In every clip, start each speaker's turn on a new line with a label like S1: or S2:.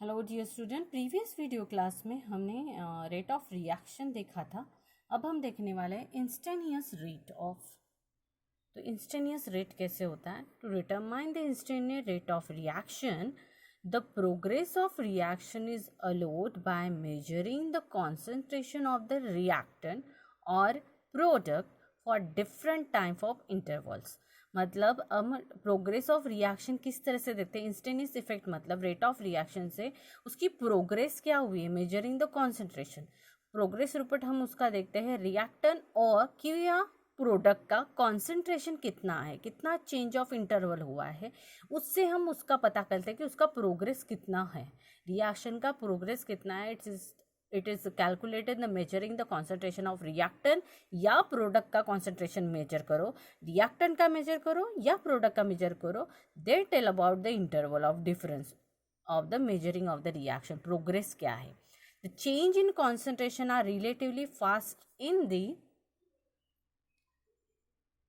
S1: Hello dear student, previous video class में हमने rate of reaction देखा था। अब हम देखने वाले हैं इंस्टेंटेनियस रेट ऑफ। तो इंस्टेंटेनियस रेट कैसे होता है? To determine the instantaneous rate of reaction, the progress of reaction is allowed by measuring the concentration of the reactant और product for different type of intervals. मतलब हम progress of reaction किस तरह से देखते हैं? इंस्टेंटेनियस इफेक्ट मतलब rate of reaction से उसकी प्रोग्रेस क्या हुई है, measuring the concentration. Progress report हम उसका देखते हैं रिएक्टेंट और क्या प्रोडक्ट का कॉन्सेंट्रेशन कितना है, कितना चेंज ऑफ इंटरवल हुआ है, उससे हम उसका पता करते हैं कि उसका प्रोग्रेस कितना है, रिएक्शन का प्रोग्रेस कितना है। It is calculated the measuring the concentration of reactant या प्रोडक्ट का कॉन्सेंट्रेशन मेजर करो, रिएक्टेंट का मेजर करो या प्रोडक्ट का मेजर करो। They tell about the interval of difference of the measuring of the reaction, progress क्या है। The change in concentration are relatively fast in the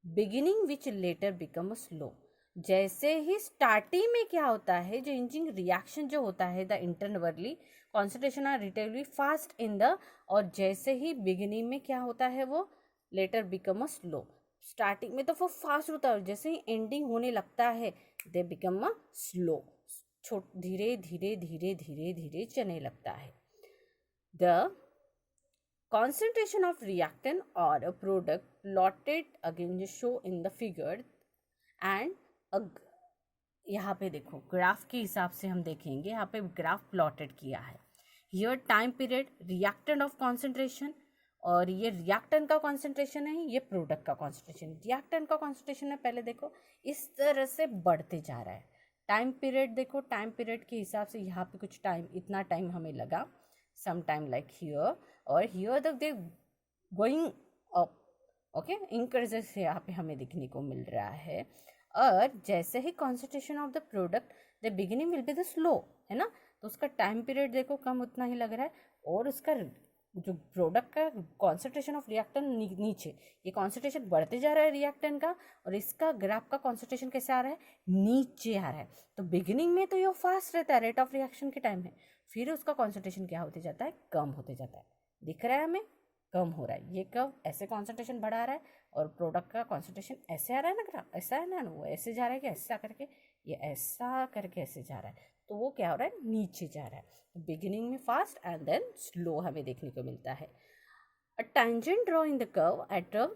S1: beginning which later become slow. जैसे ही starting में क्या होता है, जो इंजिंग रिएक्शन जो होता है the initially concentration are relatively fast in the, और जैसे ही बिगिनिंग में क्या होता है वो लेटर बिकम स्लो। स्टार्टिंग में तो वो फास्ट होता है, जैसे ही एंडिंग होने लगता है दे बिकम स्लो, धीरे धीरे धीरे धीरे धीरे चलने लगता है। The concentration of reactant or a product plotted again just show in the figure and यहाँ पे देखो ग्राफ के हिसाब से हम देखेंगे, यहाँ पे ग्राफ प्लॉटेड किया है। Here time period reactant of concentration, और ये रिएक्टेंट का कॉन्सेंट्रेशन है, ये प्रोडक्ट का कॉन्सेंट्रेशन। रिएक्टेंट का कॉन्सेंट्रेशन है, पहले देखो इस तरह से बढ़ते जा रहा है। टाइम पीरियड देखो, टाइम पीरियड के हिसाब से यहाँ पे कुछ टाइम, इतना टाइम हमें लगा, सम टाइम लाइक हियर, और हियर तक they going up, okay, increases से यहाँ पे हमें देखने को मिल रहा है। और जैसे ही concentration of the product the beginning will be the slow, है ना, तो उसका टाइम पीरियड देखो कम उतना ही लग रहा है, और उसका जो प्रोडक्ट का कॉन्सेंट्रेशन ऑफ रिएक्टेंट नीचे, ये कॉन्सेंट्रेशन बढ़ते जा रहा है रिएक्टेंट का, और इसका ग्राफ का कॉन्सेंट्रेशन कैसे आ रहा है, नीचे आ रहा है। तो बिगिनिंग में तो ये फास्ट रहता है, रेट ऑफ रिएक्शन के टाइम में, फिर उसका कॉन्सेंट्रेशन क्या होते जाता है, कम होते जाता है। दिख रहा है हमें, कम हो रहा है। ये कब ऐसे कॉन्सेंट्रेशन बढ़ा रहा है और प्रोडक्ट का कॉन्सेंट्रेशन ऐसे आ रहा है ना, ग्राफ ऐसा है ना, वो ऐसे जा रहा है कि ऐसा करके, ये ऐसा करके ऐसे जा रहा है, तो वो क्या हो रहा है, नीचे जा रहा है। बिगिनिंग में फास्ट एंड देन स्लो हमें देखने को मिलता है। अ tangent draw in the curve at a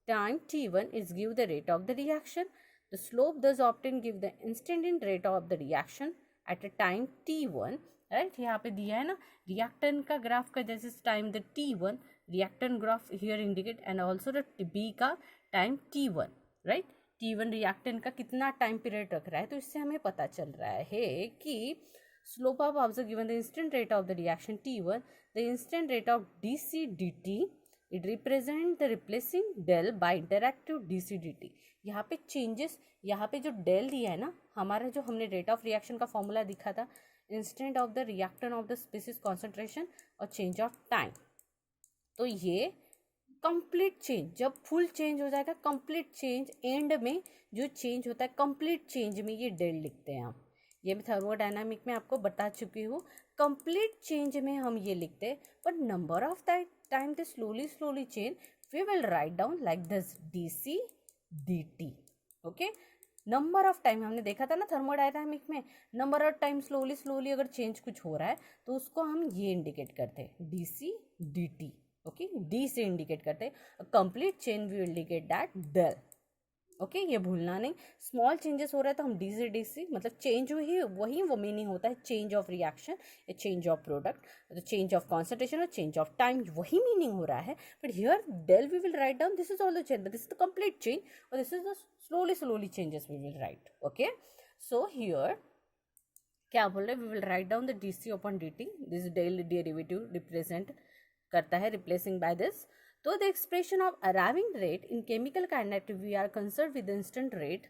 S1: time t1 is give the rate of the reaction. The slope thus obtained give the instantaneous rate of the reaction at a time t1, right. यहाँ पे दिया है ना reactant का graph का, जैसे time the t1 reactant graph here indicate, and also the b का time t1, right. t1 reactant का कितना टाइम पीरियड रख रहा है, तो इससे हमें पता चल रहा है कि slope of observe given the instant rate of the reaction T1, the instant rate of dc dt, it represent the replacing del by interactive dc dt। यहाँ पे चेंजेस, यहाँ पे जो डेल दिया है ना, हमारा जो हमने रेट ऑफ रिएक्शन का फॉर्मूला दिखा था, instant of the reactant of the species concentration और चेंज ऑफ टाइम, तो ये कंप्लीट चेंज, जब फुल चेंज हो जाएगा, कंप्लीट चेंज एंड में जो चेंज होता है, कंप्लीट चेंज में ये डेल लिखते हैं हम। ये मैं थर्मोडायनामिक में आपको बता चुकी हूँ, कंप्लीट चेंज में हम ये लिखते हैं, पर number of time the slowly slowly change we will write down like this dc dt, okay. Number of time हमने देखा था ना थर्मोडायनामिक में, number of time slowly slowly अगर चेंज कुछ हो रहा है तो उसको हम ये इंडिकेट करते हैं dc dt, ओके। डी से इंडिकेट करते हैं, complete change we indicate that del, okay. ये भूलना नहीं, स्मॉल चेंजेस हो रहा है तो हम डी से डीसी, मतलब चेंज हुई वही वो मीनिंग होता है चेंज ऑफ रिएक्शन या चेंज ऑफ प्रोडक्ट, तो चेंज ऑफ कॉन्सेंट्रेशन और चेंज ऑफ टाइम वही मीनिंग हो रहा है। But here del we will write down this is all the change, this is the complete change, और this is the slowly changes we will write, okay. So here क्या बोल रहे हैं, we will write down the D C upon D T, this del derivative represent करता है replacing by this. तो the expression of arriving rate in chemical kinetic we are concern with instant rate,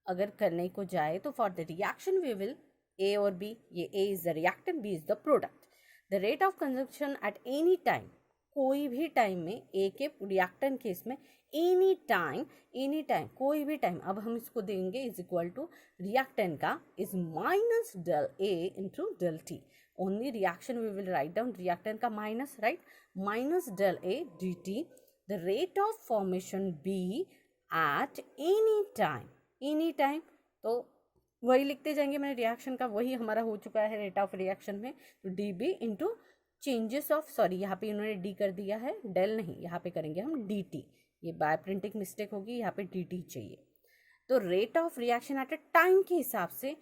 S1: अगर करने को जाए तो for the reaction we will A और B, ये A is the reactant, B is the product. The rate of consumption at any time कोई भी time में ए के रिएक्टेंट केस में एनी टाइम कोई भी टाइम, अब हम इसको देंगे इज इक्वल टू रिएक्टेंट का is minus del A into del T. Only reaction we will write down reactant का minus, right, minus del A D T, the rate of formation B at any time. तो वही लिखते जाएंगे, मैंने reaction का वही हमारा हो चुका है रेट ऑफ रिएक्शन में. तो D B into changes of, sorry यहाँ पे इन्होंने डी कर दिया है, डेल नहीं, यहाँ पे करेंगे हम डी टी. ये बाय प्रिंटिंग मिस्टेक होगी, यहाँ पे डी टी चाहिए. तो rate of reaction at a time के हिसाब से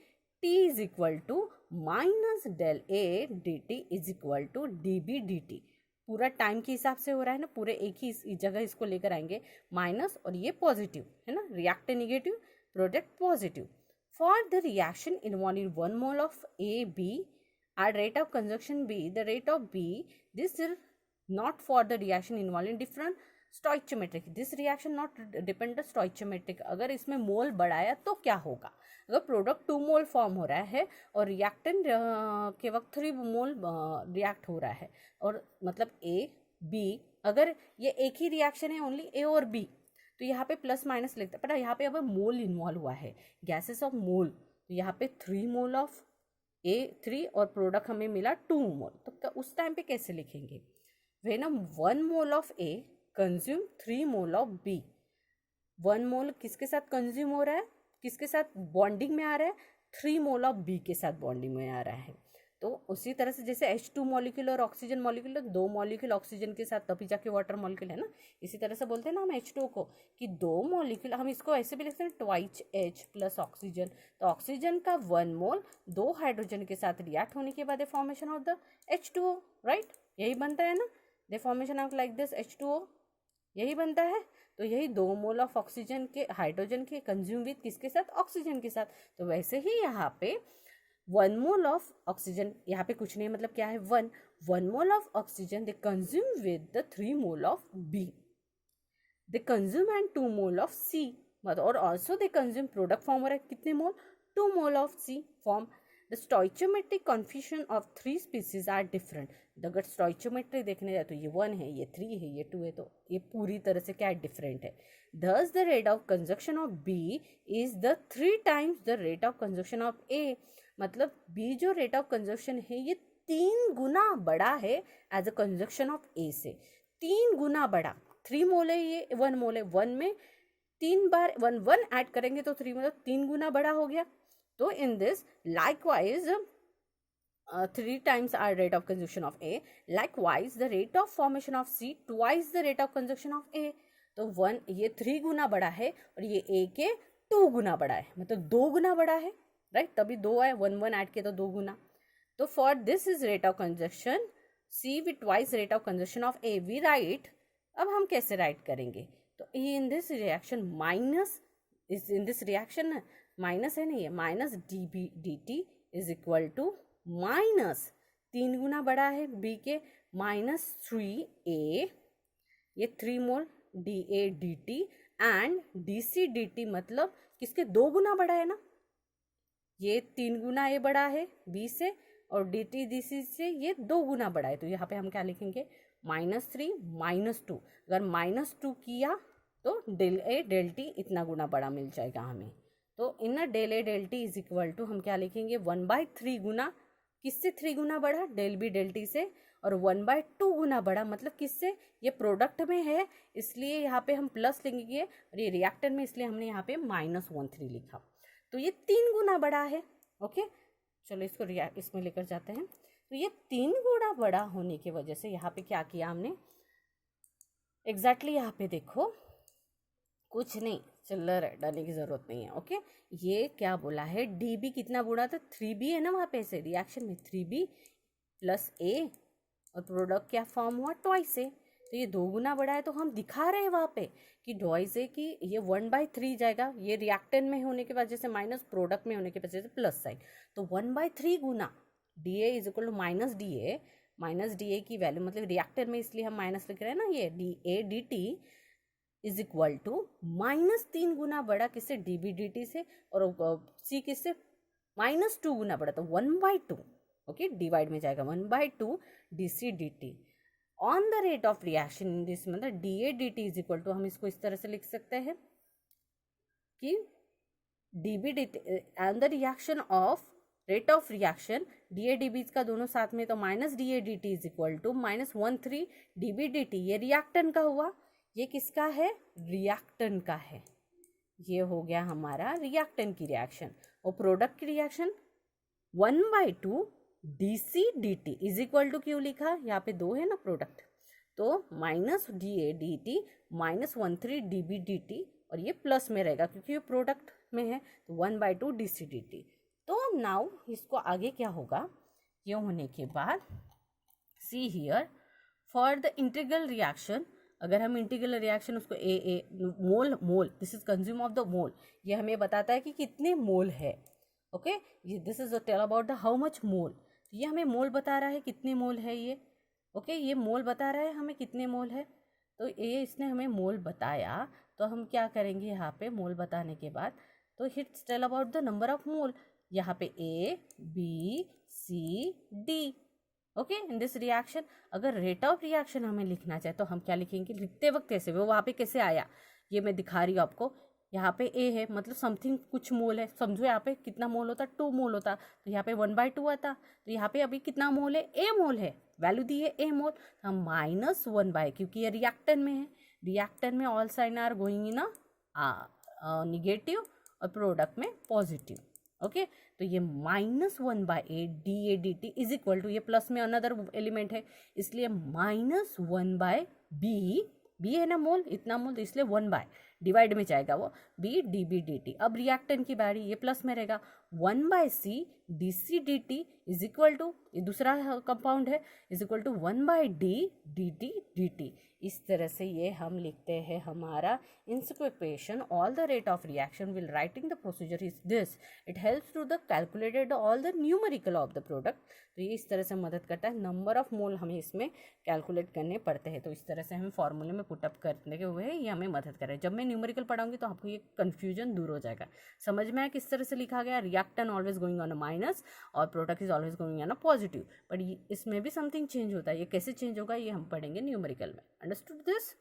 S1: T is equal to minus del A D T is equal to D B D T. पूरा टाइम के हिसाब से हो रहा है ना, पूरे एक ही जगह इसको लेकर आएंगे माइनस, और ये पॉजिटिव है ना, reactant negative, product positive. For the reaction involving 1 mole of AB at rate of consumption B, the rate of B, this is not for the reaction involving different stoichiometric. This reaction not depend on stoichiometric. अगर इसमें मोल बढ़ाया तो क्या होगा? अगर product 2 mole form हो रहा है और रिएक्टेंट के वक्त 3 मोल रिएक्ट हो रहा है, और मतलब A B, अगर ये एक ही रिएक्शन है ओनली A और B, तो यहाँ पे प्लस माइनस लिखते हैं, पर यहाँ पे अब मोल इन्वॉल्व हुआ है, गैसेस ऑफ मोल. तो यहाँ पे 3 मोल ऑफ ए 3 और प्रोडक्ट हमें मिला 2 मोल. तो उस टाइम पे कैसे लिखेंगे? When 1 mole of A consume 3 mole of B. 1 mole किसके साथ कंज्यूम हो रहा है, किसके साथ बॉन्डिंग में आ रहा है? 3 मोल ऑफ बी के साथ बॉन्डिंग में आ रहा है. तो उसी तरह से जैसे H2 मॉलिक्यूल और ऑक्सीजन मॉलिक्यूल, 2 मॉलिक्यूल ऑक्सीजन के साथ तभी जाके वाटर मॉलिक्यूल है ना. इसी तरह से बोलते हैं ना हम H2 को कि 2 मॉलिक्यूल, हम इसको ऐसे भी लिखते हैं ट्वाइस H प्लस ऑक्सीजन. तो ऑक्सीजन का 1 मोल 2 हाइड्रोजन के साथ रिएक्ट होने के बाद the formation of the H2O, right, यही बनता है ना, the formation of like this H2O, यही बनता है. तो यही 2 मोल ऑफ ऑक्सीजन के हाइड्रोजन के कंज्यूम विद किसके साथ? ऑक्सीजन के साथ. तो वैसे ही यहाँ पे 1 मोल ऑफ ऑक्सीजन, यहाँ पे कुछ नहीं, मतलब क्या है 1 mole of oxygen they consume with the 3 mole of B, they consume and 2 mole of C, मतलब और also they consume product form हो रहा है कितने mole? 2 mole of C form. The stoichiometric configuration of 3 species are different. अगर stoichiometry देखने जाए तो ये 1 है, ये 3 है, ये 2 है, तो ये पूरी तरह से क्या डिफरेंट है. Thus the rate of consumption of B is the 3 times the rate of consumption of A. मतलब B जो रेट ऑफ कंजप्शन है ये 3 गुना बड़ा है as a consumption of A से, 3 गुना बड़ा. 3 मोल है, ये 1 मोल है, 1 में 3 बार 1 ऐड करेंगे तो 3 मतलब 3 गुना बड़ा हो गया. तो in this likewise 3 times our rate of consumption of A, likewise the rate of formation of C twice the rate of consumption of A. तो 1 ये 3 गुना बड़ा है और ये A के 2 गुना बड़ा है, मतलब 2 गुना बड़ा है, राइट, तभी 2 है, 1 ऐड किया तो 2 गुना. तो for this is rate of consumption C with twice rate of consumption of A we write. अब हम कैसे राइट करेंगे? तो in this reaction minus is in this reaction minus है ना, ये minus D B D T is equal to minus 3 गुना बड़ा है B के माइनस 3A, ये 3 mole DA DT and DC DT, मतलब किसके 2 गुना बड़ा है ना, ये 3 गुना ये बड़ा है B से, और DT DC से ये 2 गुना बड़ा है. तो यहाँ पे हम क्या लिखेंगे? -3 -2. अगर -2 किया तो डेल A डेल T इतना गुना बड़ा मिल जाएगा हमें. तो in del A del T is equal to हम क्या लिखेंगे? 1/3 गुना, किससे 3 गुना बड़ा? डेल B डेल T से, और 1/2 गुना बड़ा, मतलब किससे? ये प्रोडक्ट में है इसलिए यहाँ पे हम प्लस लिखेंगे, और ये रिएक्टेंट में इसलिए हमने यहाँ पे -1/3 लिखा. तो ये 3 गुना बड़ा है. ओके, चलो इसको इसमें लेकर जाते हैं. तो ये 3 गुना बड़ा होने की वजह से यहाँ पे क्या किया हमने? एग्जैक्टली यहाँ पे देखो, कुछ नहीं, चिल्लर है, डरने की जरूरत नहीं है. ओके, ये क्या बोला है? DB कितना बुरा था? 3B है ना वहाँ पे, से रिएक्शन में 3B प्लस A, और प्रोडक्ट क्या फॉर्म हुआ? Twice A. तो ये 2 गुना बड़ा है, तो हम दिखा रहे हैं वहाँ पे कि ट्वाइस A की ये 1/3 जाएगा, ये रिएक्टेंट में होने के वजह से माइनस, प्रोडक्ट में होने की वजह से प्लस साइन. तो 1/3 गुना DA is equal to minus DA की वैल्यू, मतलब रिएक्टेंट में इसलिए हम माइनस लिख रहे हैं ना, ये DA DT is equal to -3 गुना बड़ा किससे? DB DT से, और C किससे? -2 गुना बड़ा, तो 1/2. ओके, डिवाइड में जाएगा 1/2 DC DT. On the rate of reaction in this मतलब dA/dt इज इक्वल टू, हम इसको इस तरह से लिख सकते हैं कि dB/dt on the reaction of rate of reaction dA/dB का दोनों साथ में, तो minus dA/dt is equal to -13 dB/dt। ये रिएक्टेंट का हुआ, ये किसका है, रिएक्टेंट का है। ये हो गया हमारा रिएक्टेंट की रिएक्शन। और प्रोडक्ट की reaction 1/2 dC/dt is equal to क्यों लिखा, यहाँ पे 2 है ना प्रोडक्ट, तो माइनस dA/dt -13 dB/dt, और ये प्लस में रहेगा क्योंकि ये प्रोडक्ट में है, तो 1/2 dC/dt। तो नाउ इसको आगे क्या होगा, ये होने के बाद see here for the integral reaction, अगर हम इंटीग्रल रिएक्शन उसको A mole this is consume of the mole, ये हमें बताता है कि कितने मोल है। Okay, this is tell about the how much mole, ये हमें मोल बता रहा है कितने मोल है ये। ओके, ये मोल बता रहा है हमें कितने मोल है, तो ये इसने हमें मोल बताया, तो हम क्या करेंगे यहाँ पे मोल बताने के बाद, तो it's tell about the number of mole, यहाँ पे A B C D। Okay, in this reaction अगर रेट ऑफ रिएक्शन हमें लिखना चाहे तो हम क्या लिखेंगे, लिखते वक्त कैसे, वो वहाँ पे कैसे आया ये मैं दिखा रही हूँ आपको। यहाँ पे A है मतलब समथिंग कुछ मोल है, समझो यहाँ पे कितना मोल होता, 2 मोल होता, तो यहाँ पे 1/2 आता, तो यहाँ पे अभी कितना मोल है, A मोल है, वैल्यू दी है A मोल, तो हम -1/, क्योंकि ये रिएक्टेंट में है, रिएक्टेंट में all sign are going in negative और प्रोडक्ट में पॉजिटिव। ओके, तो ये -1/8 dA/dt इज इक्वल टू, ये प्लस में अनदर एलिमेंट है इसलिए -1/b है ना मोल, इतना मोल, तो इसलिए 1/, डिवाइड में जाएगा वो b dB/dt। अब रिएक्टेंट की बारी, ये प्लस में रहेगा 1/c dC/dt is equal to, ये दूसरा कंपाउंड है, is equal to 1/d dt। इस तरह से ये हम लिखते हैं हमारा equation all the rate of reaction will writing the procedure is this, it helps to the calculated all the numerical of the product. तो ये इस तरह से मदद करता है, नंबर ऑफ मोल हमें इसमें कैलकुलेट करने पड़ते हैं, तो इस तरह से हमें फॉर्मूले में पुटअप करने के हुए ये हमें मदद करे। जब मैं न्यूमेरिकल पढ़ाऊंगी तो आपको ये कन्फ्यूजन दूर हो जाएगा, समझ में आया किस तरह से लिखा गया, reactant always going on a minus और product is always going on a positive, but इसमें भी समथिंग चेंज होता है, ये कैसे चेंज होगा ये हम पढ़ेंगे न्यूमेरिकल में। Understood this?